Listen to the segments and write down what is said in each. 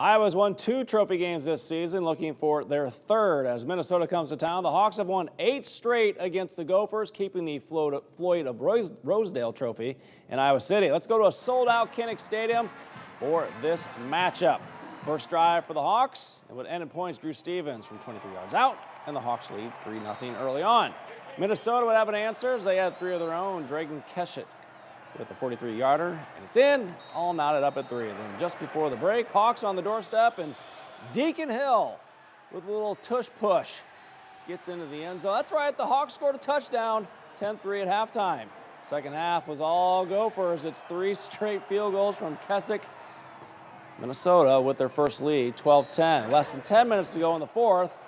Iowa's won 2 trophy games this season, looking for their third as Minnesota comes to town. The Hawks have won 8 straight against the Gophers, keeping the Floyd of Rosedale trophy in Iowa City. Let's go to a sold-out Kinnick Stadium for this matchup. First drive for the Hawks. It would end in points. Drew Stevens from 23 yards out, and the Hawks lead 3-0 early on. Minnesota would have an answer as they had 3 of their own. Dragan Keshet with a 43-yarder, and it's in, all knotted up at 3. And then just before the break, Hawks on the doorstep, and Deacon Hill with a little tush-push gets into the end zone. That's right, the Hawks scored a touchdown, 10-3 at halftime. Second half was all Gophers. It's 3 straight field goals from Keswick. Minnesota with their first lead, 12-10. Less than 10 minutes to go in the fourth.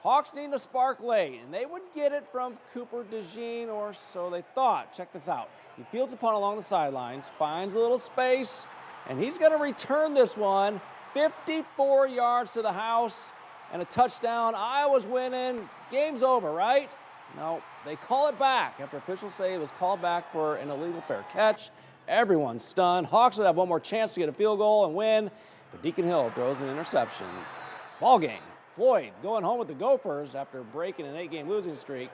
Hawks need a spark late, and they would get it from Cooper DeJean, or so they thought. Check this out. He fields a punt along the sidelines, finds a little space, and he's going to return this one 54 yards to the house and a touchdown. Iowa's winning. Game's over, right? No, they call it back after officials say it was called back for an illegal fair catch. Everyone's stunned. Hawks would have one more chance to get a field goal and win, but Deacon Hill throws an interception. Ball game. Floyd going home with the Gophers after breaking an 8-game losing streak.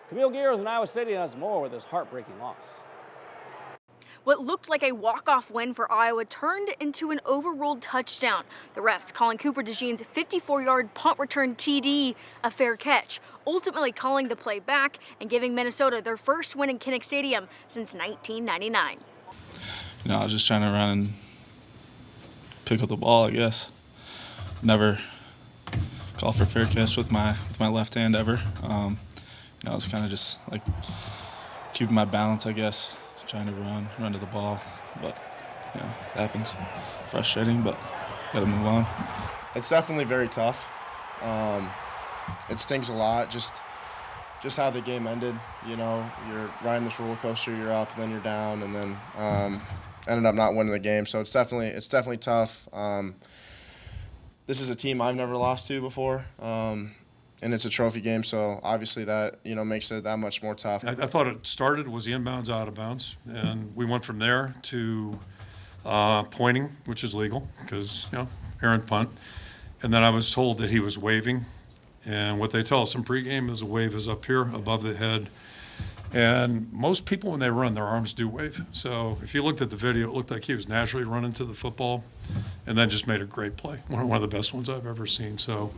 Camille Gear is in Iowa City and has more with his heartbreaking loss. What looked like a walk-off win for Iowa turned into an overruled touchdown. The refs calling Cooper DeJean's 54-yard punt return TD a fair catch, ultimately calling the play back and giving Minnesota their first win in Kinnick Stadium since 1999. I was just trying to run and pick up the ball, I guess. Never call for fair catch with my left hand ever. I was kind of just like keeping my balance, I guess, trying to run to the ball. But it happens. Frustrating, but gotta move on. It's definitely very tough. It stings a lot. Just how the game ended. You're riding this roller coaster. You're up, and then you're down, and then ended up not winning the game. So it's definitely tough. This is a team I've never lost to before, and it's a trophy game, so obviously that makes it that much more tough. I thought it started was the inbounds out of bounds, and we went from there to pointing, which is legal because errant punt, and then I was told that he was waving, and what they tell us in pregame is a wave is up here above the head. And most people, when they run, their arms do wave. So if you looked at the video, it looked like he was naturally running to the football and then just made a great play, one of the best ones I've ever seen. So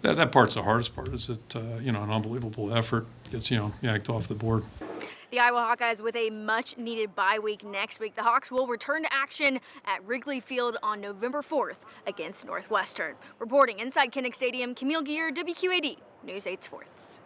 that part's the hardest part, is that, an unbelievable effort gets, yanked off the board. The Iowa Hawkeyes with a much-needed bye week next week. The Hawks will return to action at Wrigley Field on November 4th against Northwestern. Reporting inside Kinnick Stadium, Camille Gear, WQAD News 8 Sports.